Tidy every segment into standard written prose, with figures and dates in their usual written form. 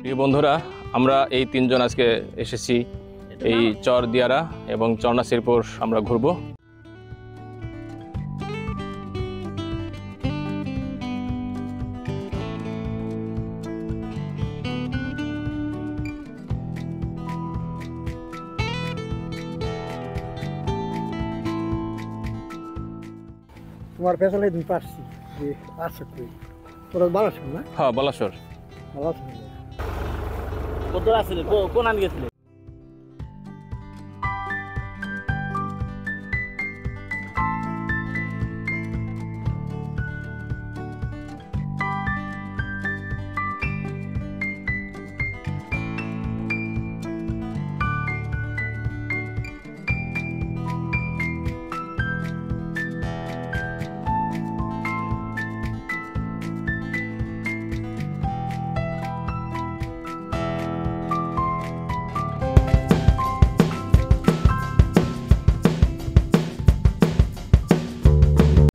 প্রিয় বন্ধুরা, আমরা এই তিনজন আজকে এসেছি এই চর দিয়ারা এবং চরনাসিরপুর আমরা ঘুরবো। তোমার পেছনে দুই পারছি যে আসছে তুই তোরা বালাসন না? হ্যাঁ, বালাসর। বালাসন কত আসলে কোন আন গেছিলে?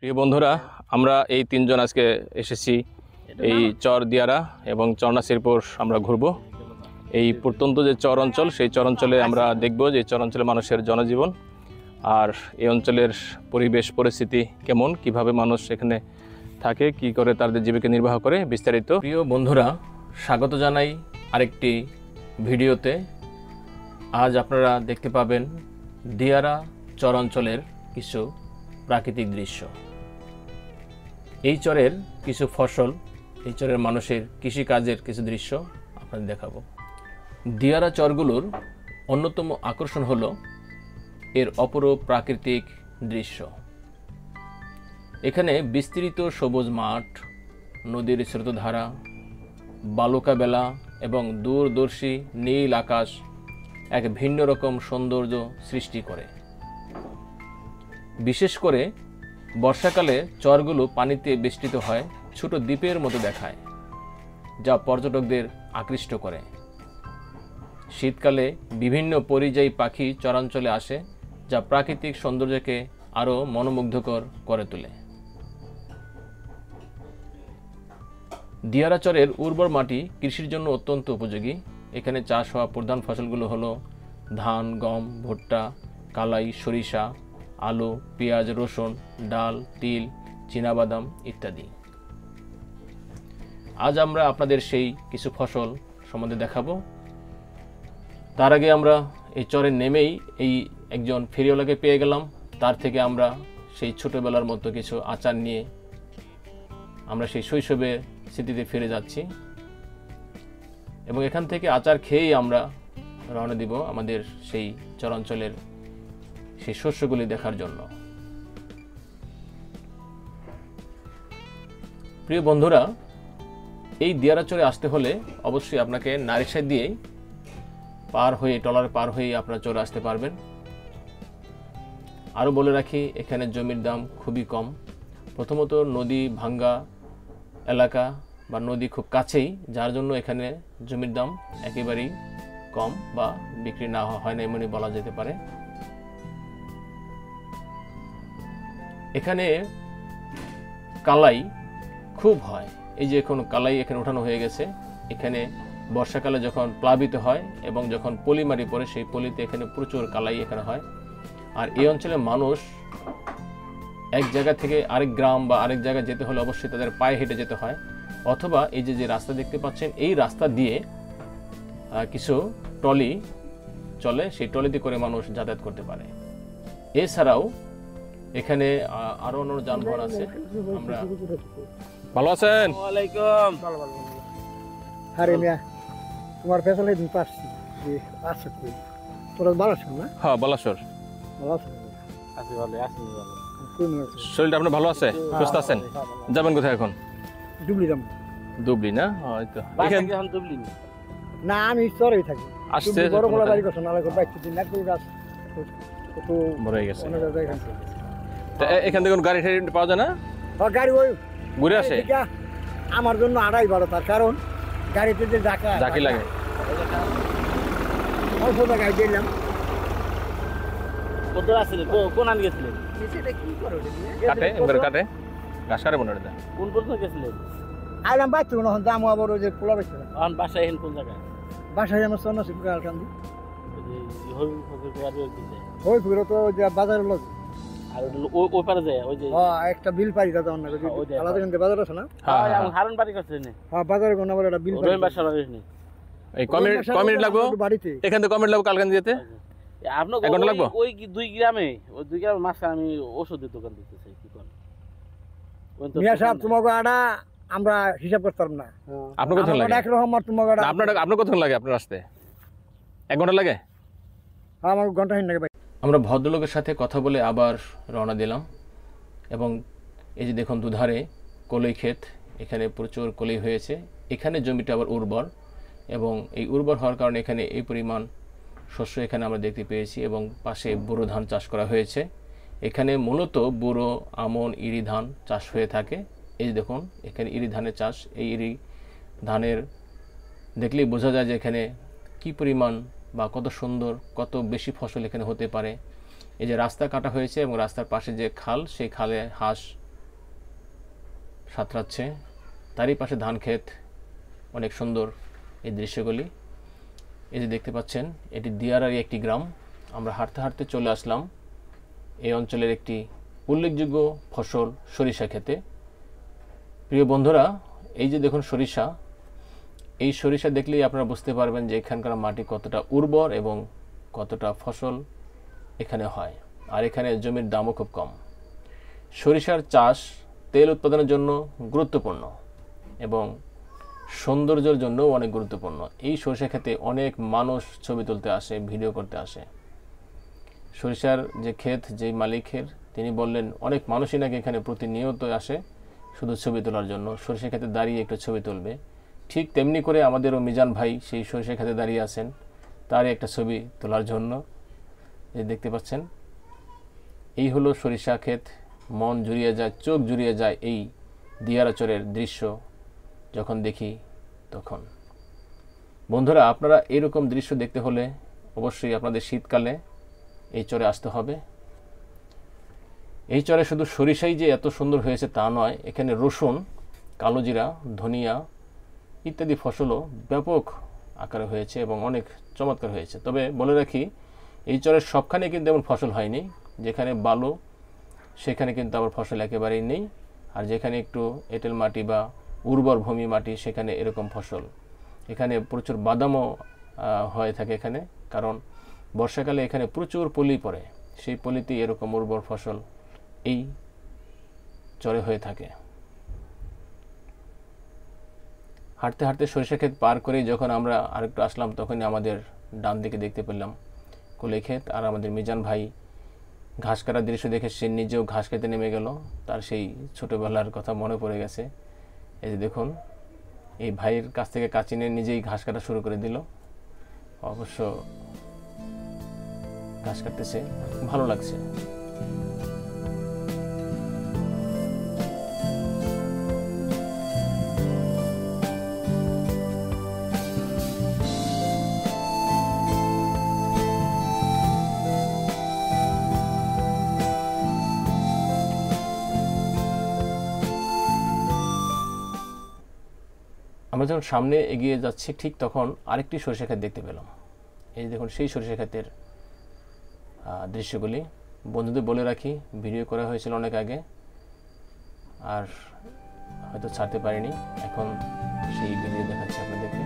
প্রিয় বন্ধুরা, আমরা এই তিনজন আজকে এসেছি এই চর দিয়ারা এবং চরনাসিরপুর আমরা ঘুরবো। এই প্রত্যন্ত যে চর অঞ্চল, সেই চর অঞ্চলে আমরা দেখব যে চর অঞ্চলে মানুষের জনজীবন আর এই অঞ্চলের পরিবেশ পরিস্থিতি কেমন, কিভাবে মানুষ এখানে থাকে, কি করে তাদের জীবিকা নির্বাহ করে, বিস্তারিত। প্রিয় বন্ধুরা, স্বাগত জানাই আরেকটি ভিডিওতে। আজ আপনারা দেখতে পাবেন দিয়ারা চর অঞ্চলের কিছু প্রাকৃতিক দৃশ্য। এই চরের কিছু ফসল, এই চরের মানুষের কৃষিকাজের কিছু দৃশ্য আপনাদের দেখাবো। দিয়ারা চরগুলোর অন্যতম আকর্ষণ হলো এর অপরূপ প্রাকৃতিক দৃশ্য। এখানে বিস্তৃত সবুজ মাঠ, নদীর স্রোতধারা, বালুকা বেলা এবং দূরদর্শী নীল আকাশ এক ভিন্ন রকম সৌন্দর্য সৃষ্টি করে। বিশেষ করে বর্ষাকালে চরগুলো পানিতে বেষ্টিত হয় ছোট দ্বীপের মতো দেখায়, যা পর্যটকদের আকৃষ্ট করে। শীতকালে বিভিন্ন পরিযায়ী পাখি চরাঞ্চলে আসে, যা প্রাকৃতিক সৌন্দর্যকে আরও মনোমুগ্ধকর করে তোলে। দিয়ারা চরের উর্বর মাটি কৃষির জন্য অত্যন্ত উপযোগী। এখানে চাষ হওয়া প্রধান ফসলগুলো হলো ধান, গম, ভুট্টা, কালাই, সরিষা, আলু, পেঁয়াজ, রসুন, ডাল, তিল, চীনাবাদাম ইত্যাদি। আজ আমরা আপনাদের সেই কিছু ফসল সম্বন্ধে দেখাবো। তার আগে আমরা এই চরে নেমেই এই একজন ফেরিওয়ালাকে পেয়ে গেলাম। তার থেকে আমরা সেই ছোটবেলার মতো কিছু আচার নিয়ে আমরা সেই শৈশবের স্মৃতিতে ফিরে যাচ্ছি এবং এখান থেকে আচার খেয়েই আমরা রওনা দিব আমাদের সেই চরাঞ্চলের সেই শস্যগুলি দেখার জন্য। প্রিয় বন্ধুরা, এই দিয়ারা চরে আসতে হলে অবশ্যই আপনাকে নারিশা দিয়ে পার হয়ে, ট্রলার পার হয়ে আপনারা চরে আসতে পারবেন। আরও বলে রাখি, এখানে জমির দাম খুবই কম। প্রথমত নদী ভাঙ্গা এলাকা বা নদী খুব কাছেই, যার জন্য এখানে জমির দাম একেবারেই কম বা বিক্রি না হয় না এমনই বলা যেতে পারে। এখানে কালাই খুব হয়। এই যে এখন কালাই এখানে উঠানো হয়ে গেছে। এখানে বর্ষাকালে যখন প্লাবিত হয় এবং যখন পলি মারি পড়ে, সেই পলিতে এখানে প্রচুর কালাই এখানে হয়। আর এই অঞ্চলের মানুষ এক জায়গা থেকে আরেক গ্রাম বা আরেক জায়গায় যেতে হলে অবশ্যই তাদের পায়ে হেঁটে যেতে হয়, অথবা এই যে রাস্তা দেখতে পাচ্ছেন, এই রাস্তা দিয়ে কিছু ট্রলি চলে, সেই ট্রলিতে করে মানুষ যাতায়াত করতে পারে। এছাড়াও এখানে আরো অন্য যানবাহন আছে। আমরা ভালো আছেন? ওয়ালাইকুম। আরে মিয়া, তোমার পেছনে দুই পারছি যে আসছে তুই তোরা বালাসন না? হ্যাঁ, বালাসর। বালাসন আসি ভালো, আসি ভালো। শরীরটা আপনার ভালো আছে? সুস্থ আছেন? যাবেন কোথায় এখন? ডুবলি যাম দুবলি না? হয়তো বাসা কি এখন দুবলি? না, আমি চরেই থাকি। আসছে বড় বড় বাড়ি করছো না, লাগে বাইক দিন না করে গাছ কত বড় হয়ে গেছে। অনেক জায়গায় এখান থেকে এখান থেকে কোন গাড়ি টাড়ি পাওয়া যায় না? গাড়ি ওই ঘুরে আসে? এদিকে আমার জন্য আড়াই বারো, তার কারণ গাড়িতে যে জাকি লাগে। অল্প জায়গায় দিলাম। কত আসলে কোন আন গেছিলেন? নিচেটা কি করো? কাটে এবারে কাটে ঘাস কাটে মনে হয়। কোন পর্যন্ত গেছিলেন? আইলাম বাইতে না হন দাম আবার ওই যে পোলা বেশি এখন বাসায় এখানে কোন জায়গায় বাসায় আমার সন্না শিখে কালকান্দি ওই যে হবির ফকির বাড়ি ওই দিকে। ওই পুরো তো ওই যে বাজারের লোক আর ওই পারে যায় ওই যে একটা বিল পাই দাদা অন্য ওই যে আলাদা কিন্তু বাজার আছে না হারুন বাড়ি করছে না হ্যাঁ বাজারে কোন আবার একটা বিল পাই রহিম বাসা বাড়ি নেই এই কমিউনিটি লাগবো বাড়িতে এখান থেকে কমিউনিটি লাগবো কালকান যেতে আপনার এক ঘন্টা লাগবো? ওই কি 2 গ্রামে ওই 2 গ্রামের মাঝখানে আমি ওষুধের দোকান দিতে চাই কি করেন মিয়া সাহেব তোমাকে আড়া আমরা হিসাব করতাম না আপনার কতক্ষণ লাগে একরকম আর তোমাকে আড়া আপনার কতক্ষণ লাগে আপনার আসতে 1 ঘন্টা লাগে আমার ঘন্টা হিন লাগে ভাই আমরা ভদ্রলোকের সাথে কথা বলে আবার রওনা দিলাম এবং এই যে দেখুন দুধারে কলই ক্ষেত, এখানে প্রচুর কলই হয়েছে। এখানে জমিটা আবার উর্বর এবং এই উর্বর হওয়ার কারণে এখানে এই পরিমাণ শস্য এখানে আমরা দেখতে পেয়েছি এবং পাশে বোরো ধান চাষ করা হয়েছে। এখানে মূলত বোরো, আমন, ইরি ধান চাষ হয়ে থাকে। এই যে দেখুন এখানে ইরি ধানের চাষ। এই ইরি ধানের দেখলেই বোঝা যায় যে এখানে কী পরিমাণ বা কত সুন্দর, কত বেশি ফসল এখানে হতে পারে। এই যে রাস্তা কাটা হয়েছে এবং রাস্তার পাশে যে খাল, সেই খালে হাঁস সাঁতরাচ্ছে, তারই পাশে ধান ক্ষেত। অনেক সুন্দর এই দৃশ্যগুলি। এই যে দেখতে পাচ্ছেন এটি দিয়ারারই একটি গ্রাম। আমরা হাঁটতে হাঁটতে চলে আসলাম এই অঞ্চলের একটি উল্লেখযোগ্য ফসল সরিষা খেতে। প্রিয় বন্ধুরা, এই যে দেখুন সরিষা, এই সরিষা দেখলেই আপনারা বুঝতে পারবেন যে এখানকার মাটি কতটা উর্বর এবং কতটা ফসল এখানে হয়। আর এখানে জমির দামও খুব কম। সরিষার চাষ তেল উৎপাদনের জন্য গুরুত্বপূর্ণ এবং সৌন্দর্যের জন্য অনেক গুরুত্বপূর্ণ। এই সরিষা ক্ষেতে অনেক মানুষ ছবি তুলতে আসে, ভিডিও করতে আসে। সরিষার যে ক্ষেত, যেই মালিকের, তিনি বললেন অনেক মানুষই নাকি এখানে প্রতিনিয়ত আসে শুধু ছবি তোলার জন্য, সরিষা ক্ষেতে দাঁড়িয়ে একটু ছবি তুলবে। ঠিক তেমনি করে আমাদেরও মিজান ভাই সেই সরিষা ক্ষেতে দাঁড়িয়ে আছেন, তারই একটা ছবি তোলার জন্য। এই দেখতে পাচ্ছেন, এই হলো সরিষা ক্ষেত। মন জুড়িয়ে যায়, চোখ জুড়িয়ে যায় এই দিয়ারা চরের দৃশ্য যখন দেখি তখন। বন্ধুরা, আপনারা এরকম দৃশ্য দেখতে হলে অবশ্যই আপনাদের শীতকালে এই চরে আসতে হবে। এই চরে শুধু সরিষাই যে এত সুন্দর হয়েছে তা নয়, এখানে রসুন, কালোজিরা, ধনিয়া ইত্যাদি ফসলও ব্যাপক আকারে হয়েছে এবং অনেক চমৎকার হয়েছে। তবে বলে রাখি, এই চরের সবখানে কিন্তু এমন ফসল হয়নি। যেখানে বালু সেখানে কিন্তু আবার ফসল একেবারেই নেই, আর যেখানে একটু এঁটেল মাটি বা উর্বর ভূমি মাটি সেখানে এরকম ফসল। এখানে প্রচুর বাদামও হয়ে থাকে এখানে, কারণ বর্ষাকালে এখানে প্রচুর পলি পড়ে, সেই পলিতেই এরকম উর্বর ফসল এই চরে হয়ে থাকে। হাঁটতে হাঁটতে সরিষা ক্ষেত পার করেই যখন আমরা আরেকটু আসলাম, তখনই আমাদের ডান দিকে দেখতে পেলাম কলাই ক্ষেত। আর আমাদের মিজান ভাই ঘাস কাটার দৃশ্য দেখে সে নিজেও ঘাস খেতে নেমে গেল। তার সেই ছোটোবেলার কথা মনে পড়ে গেছে। এই যে দেখুন, এই ভাইয়ের কাছ থেকে কাঁচি নিয়ে নিজেই ঘাস কাটা শুরু করে দিল। অবশ্য ঘাস কাটতেছে, ভালো লাগছে। আমরা যখন সামনে এগিয়ে যাচ্ছি, ঠিক তখন আরেকটি সরিষা ক্ষেত দেখতে পেলাম। এই দেখুন সেই সরিষা ক্ষেতের দৃশ্যগুলি। বন্ধুদের বলে রাখি, ভিডিও করা হয়েছিল অনেক আগে, আর হয়তো ছাড়তে পারিনি। এখন সেই ভিডিও দেখাচ্ছি আপনাদেরকে।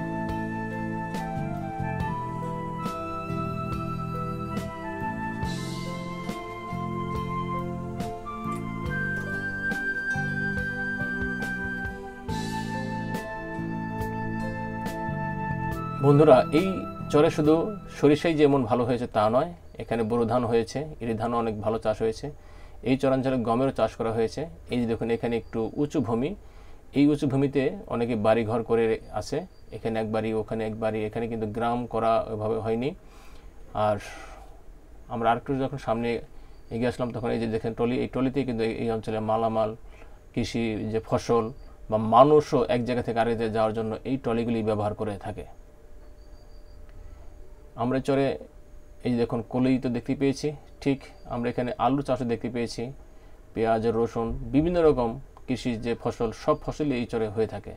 বন্ধুরা, এই চরে শুধু সরিষাই যেমন ভালো হয়েছে তা নয়, এখানে বোরো ধান হয়েছে, ইরি ধানও অনেক ভালো চাষ হয়েছে। এই চরাঞ্চলে গমেরও চাষ করা হয়েছে। এই যে দেখুন, এখানে একটু উঁচু ভূমি, এই উঁচু ভূমিতে অনেকে বাড়ি ঘর করে আছে, এখানে এক বাড়ি, ওখানে এক বাড়ি। এখানে কিন্তু গ্রাম করা ওইভাবে হয়নি। আর আমরা আরেকটু যখন সামনে এগিয়ে আসলাম, তখন এই যে দেখেন ট্রলি, এই ট্রলিতেই কিন্তু এই অঞ্চলে মালামাল, কৃষি যে ফসল বা মানুষও এক জায়গা থেকে আরেক জায়গায় যাওয়ার জন্য এই ট্রলিগুলি ব্যবহার করে থাকে। আমরা চরে এই যে দেখুন কলই তো দেখতে পেয়েছি, ঠিক আমরা এখানে আলু চাষও দেখতে পেয়েছি, পেঁয়াজ, রসুন, বিভিন্ন রকম কৃষির যে ফসল, সব ফসলই এই চরে হয়ে থাকে।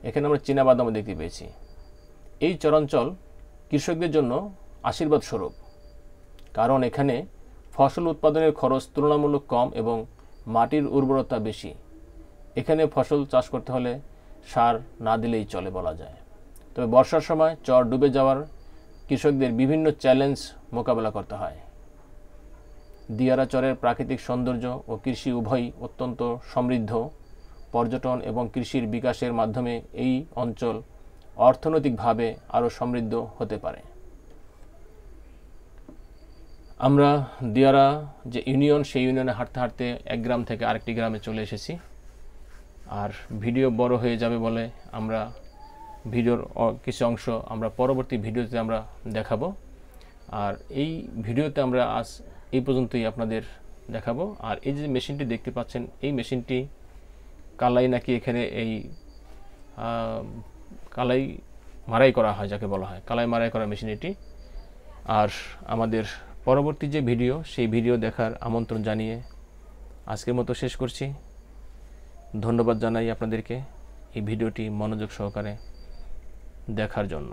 এখানে আমরা চীনাবাদামও দেখতে পেয়েছি। এই চরাঞ্চল কৃষকদের জন্য আশীর্বাদ স্বরূপ, কারণ এখানে ফসল উৎপাদনের খরচ তুলনামূলক কম এবং মাটির উর্বরতা বেশি। এখানে ফসল চাষ করতে হলে সার না দিলেই চলে বলা যায়। তবে বর্ষার সময় চর ডুবে যাওয়ার কৃষকদের বিভিন্ন চ্যালেঞ্জ মোকাবেলা করতে হয়। দিয়ারা চরের প্রাকৃতিক সৌন্দর্য ও কৃষি উভয়ই অত্যন্ত সমৃদ্ধ। পর্যটন এবং কৃষির বিকাশের মাধ্যমে এই অঞ্চল অর্থনৈতিকভাবে আরও সমৃদ্ধ হতে পারে। আমরা দিয়ারা যে ইউনিয়ন, সেই ইউনিয়নে হাঁটতে হাঁটতে এক গ্রাম থেকে আরেকটি গ্রামে চলে এসেছি। আর ভিডিও বড় হয়ে যাবে বলে আমরা ভিডিওর কিছু অংশ আমরা পরবর্তী ভিডিওতে আমরা দেখাবো। আর এই ভিডিওতে আমরা আজ এই পর্যন্তই আপনাদের দেখাবো। আর এই যে মেশিনটি দেখতে পাচ্ছেন, এই মেশিনটি কালাই নাকি এখানে এই কালাই মারাই করা হয়, যাকে বলা হয় কালাই মারাই করা মেশিন এটি। আর আমাদের পরবর্তী যে ভিডিও, সেই ভিডিও দেখার আমন্ত্রণ জানিয়ে আজকের মতো শেষ করছি। ধন্যবাদ জানাই আপনাদেরকে এই ভিডিওটি মনোযোগ সহকারে দেখার জন্য।